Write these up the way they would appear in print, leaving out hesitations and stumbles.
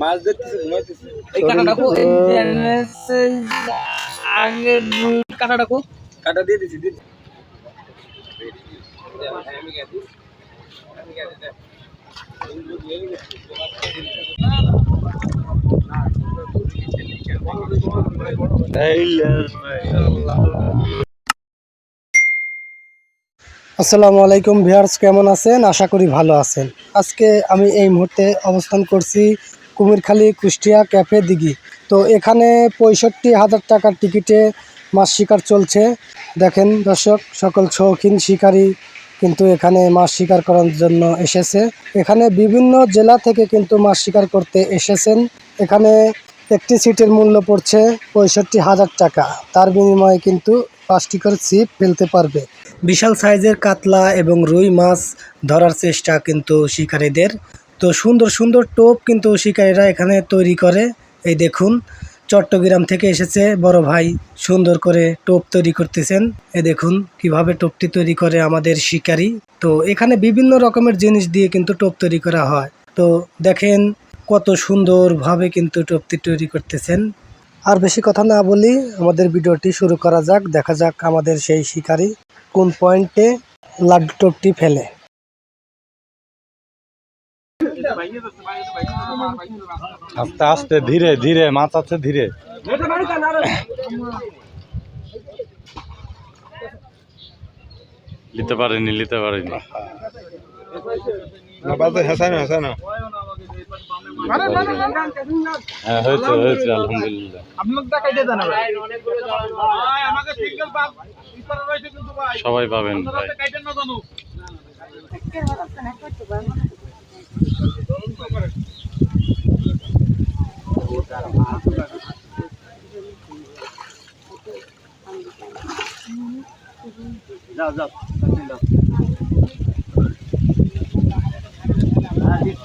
মাছ ধরতেছে ঘুমাইতেছে এই কাটাটাকো আগে কাটাটাকো কাটা দিয়ে দিছি দিদি আসসালামু আলাইকুম ভিউয়ার্স, কেমন আছেন? আশা করি ভালো আছেন। আজকে আমি এই মুহূর্তে অবস্থান করছি কুমিরখালী কুষ্টিয়া ক্যাফে দিঘি। তো এখানে ৬৫,০০০ টাকার টিকিটে মাছ শিকার চলছে। দেখেন দর্শক, সকল শৌখিন শিকারী কিন্তু এখানে মাছ শিকার করার জন্য এসেছে। এখানে বিভিন্ন জেলা থেকে কিন্তু মাছ শিকার করতে এসেছেন। এখানে একটি সিটের মূল্য পড়ছে ৬৫,০০০ টাকা। তার বিনিময়ে কিন্তু ৫টি করে ছিপ ফেলতে পারবে। বিশাল সাইজের কাতলা এবং রুই মাছ ধরার চেষ্টা কিন্তু শিকারীদের। তো সুন্দর সুন্দর টোপ কিন্তু শিকারীরা এখানে তৈরি করে। এই দেখুন, চট্টগ্রাম থেকে এসেছে বড় ভাই, সুন্দর করে টোপ তৈরি করতেছেন। এই দেখুন কিভাবে টোপটি তৈরি করে আমাদের শিকারী। তো এখানে বিভিন্ন রকমের জিনিস দিয়ে কিন্তু টোপ তৈরি করা হয়। তো দেখেন কত সুন্দরভাবে কিন্তু টোপটি তৈরি করতেছেন। আর বেশি কথা না বলি, আমাদের ভিডিওটি শুরু করা যাক। দেখা যাক আমাদের সেই শিকারী কোন পয়েন্টে লাড্ডু টোপটি ফেলে। আস্তে আস্তে ধীরে ধীরে মাছ আছে ধীরে নিতে পারেনি হ্যাঁ হয়েছে আলহামদুলিল্লাহ সবাই পাবেন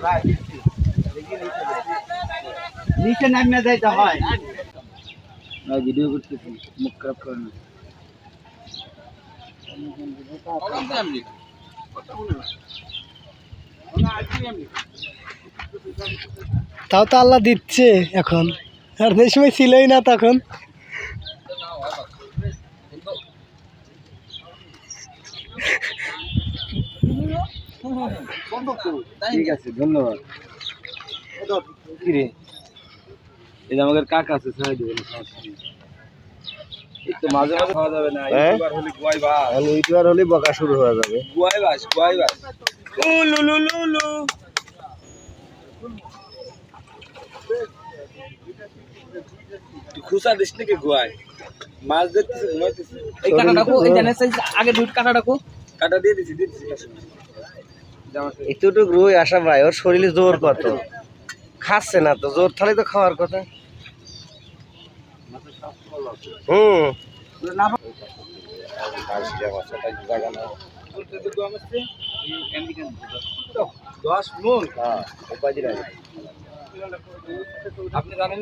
ভাই। নিচে নামিয়ে যাইতে হয়। ভিডিও করতেছি, মুখ খারাপ করে না। তাও তো আল্লাহ দিচ্ছে এখন, আর এই সময় ছিলই না তখন। ঠিক আছে, ধন্যবাদ। কিরে এই যে আমাদের কাকা আছে, ছাড়াই দেবেন। এই তো মাঝে মাঝে খাওয়া যাবে না, ইউটিউবার হলে গুয়াই বাস, ইউটিউবার হলে বকা শুরু হয়ে যাবে। গুয়াই বাস লু লু লু লু। খুসা দিস নাকি গুয়াই মাছ ধরতেছে ঘুমাইতেছে। এই কাটাটাকো এই জানেন আগে দুই কাটাটাকো কাটা দিয়ে দিছি এতটুকু রুই আসা ভাই, ওর শরীরে জোর কত, খাচ্ছে না তো, জোর থালে তো খাওয়ার কথা। আপনি জানেন?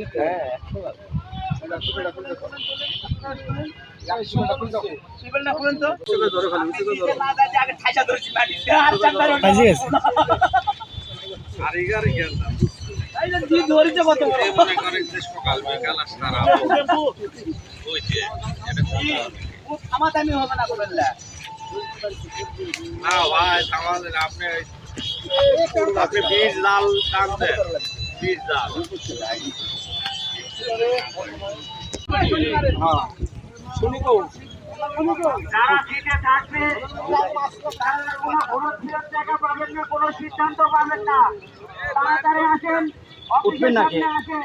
আপনি বীজ জাল টানছেন, বীজ জাল। যারা সিটে থাকবে তারা কোনো হলুদ ফেরত টাকা পাবেন না, কোনো সিদ্ধান্ত পাবেন না। তাড়াতাড়ি আসেন, অফিসের সামনে আসেন।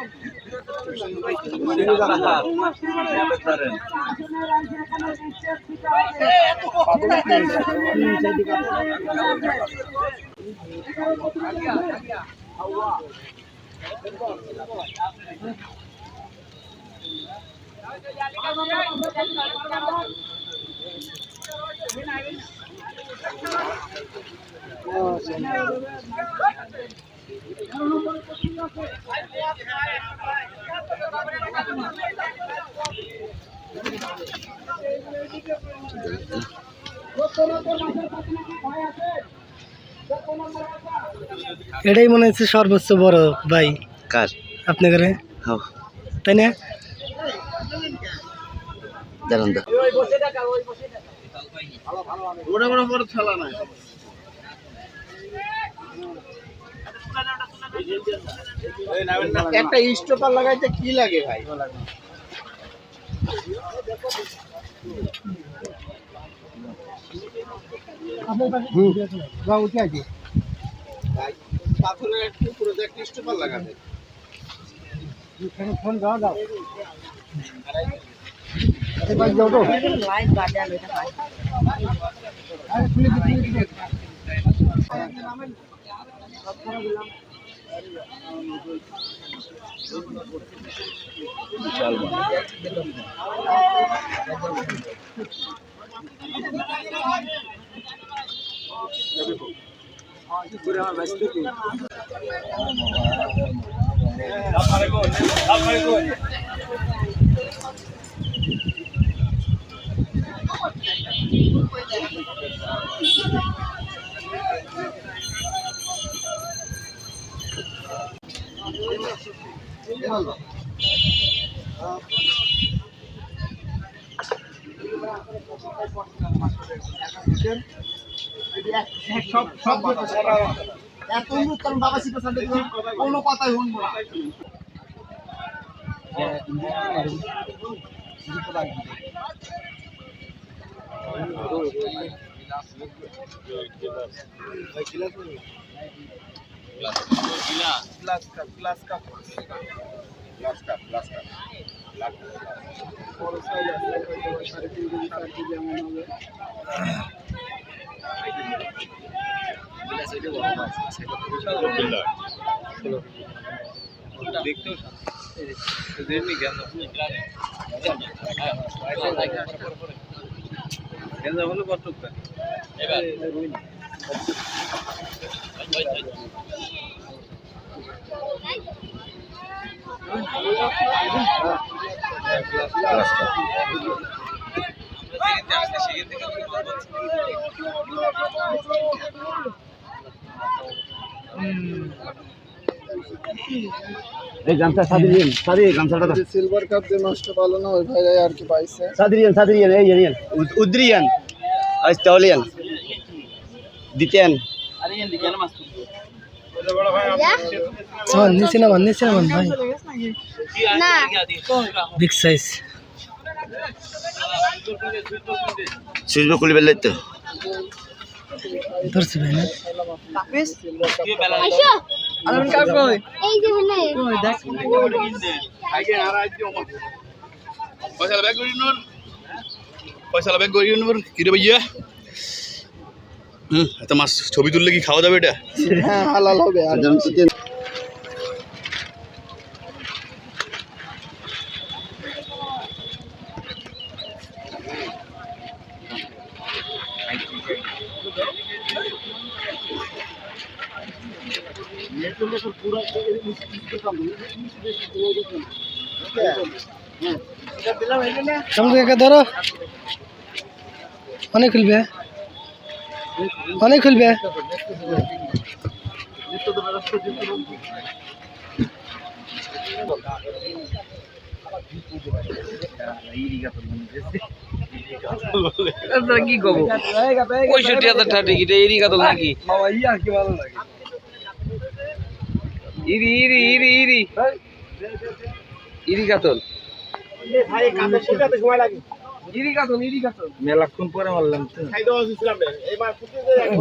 এটাই মনে হচ্ছে সর্বোচ্চ বড় ভাই। কার আপনি করে হ্যাঁ তাই না? জানান তো একটা স্টপার লাগাইতে কি লাগে ভাই? পাথরের একটু প্রজেক্ট স্টপার লাগাবে। ফোন দাও দাও বাবা শিখে কোনো কথাই শুনবো না। এই গামছা সাদিরিয়ান সাদি গামছাটা দাও সিলভার কাপ যে মাছটা ভালো না ওই ভাই আর কি পাইছে। সাদিরিয়ান সাদিরিয়ান এই জানিয়ান উদ্রিয়ান আস্তাওলিয়ান দিতেন নিচে নামান ভাই বিগ সাইজ সুইজবে খুলে বেলে তো ধরছি ভাই না পয়সা ব্যাগ করি কি রে ভাইয়া এত মাছ ছবি তুললে কি খাওয়া যাবে এটা? হ্যাঁ হালাল হবে। আর সামনে একা ধরো অনেক খুলবে কি কব 65,000 টাকা টিকিট এরি কাতল নাকি মামা ইয়া কি ভালো লাগে ইরি কাতল ভাই কাঁদে শুকাতে সময় লাগে। মেলাক্ষণ পরে মারলাম তো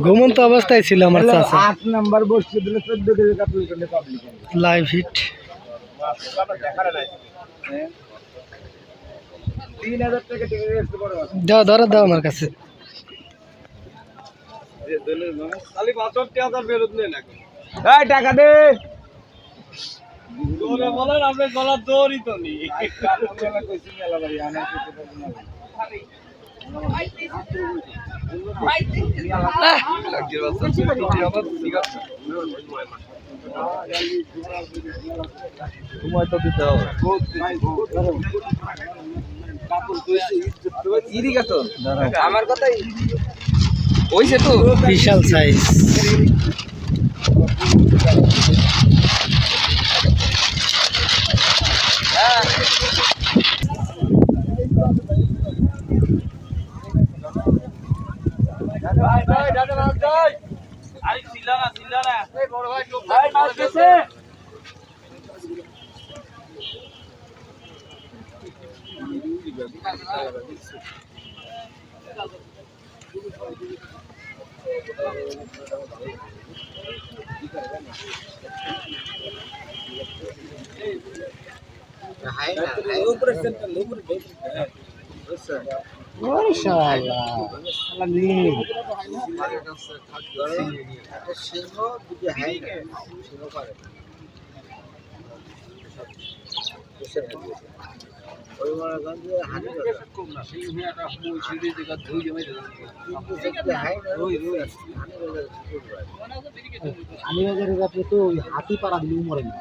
ঘুমন্ত অবস্থায় ছিল আমার চাচা 8 নাম্বার বসে দিলে 14 কেজি কাতল করলে পাবলিক লাইভ হিট 3000 টাকা টিকিট এসে বড় দাও আমার কাছে খালি 65,000 বেরোত নেই না এই টাকা দে দৌড়ে বলেন আপনি গলার দৌড়ই তো নেই সময় তো দিতে হবে ইরি কাতল আমার কথাই ওইছে তো বিশাল সাইজ হাতি পাড়া দিলে মরে না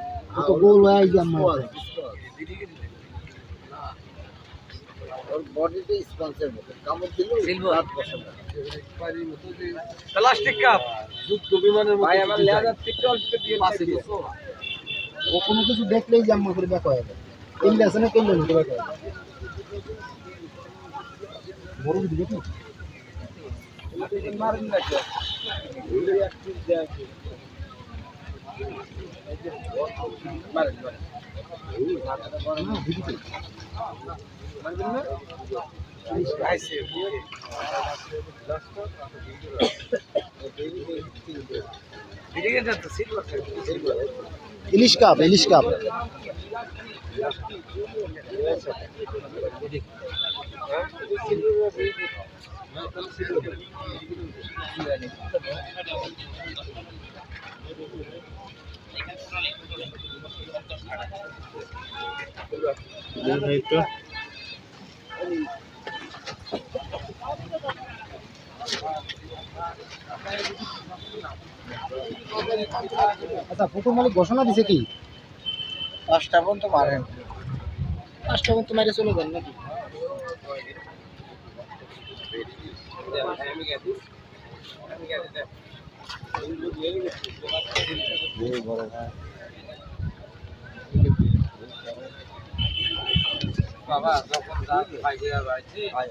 তো গোল হয়ে যায় ওর বডিতে স্পন্সের মতো কামড় দিল রাত পছন্দ প্লাস্টিক কাপ যুদ্ধ বিমানের মতো ভাই আমার লেজার পেট্রোল দিয়ে পাশে ও কোনো কিছু দেখলেই জাম্মা করে দেখা হয়ে যায় কিনলে আছে না কিনলে না দেখা হয় বড় দিকে কি মারেন না কি মারেন ইলিশ কাপ আচ্ছা ফটো মালিক ঘোষণা দিছে কি 5টা পর্যন্ত মারেন 5টা পর্যন্ত মারে চলে যান নাকি বাবা যখন ভাই ভাই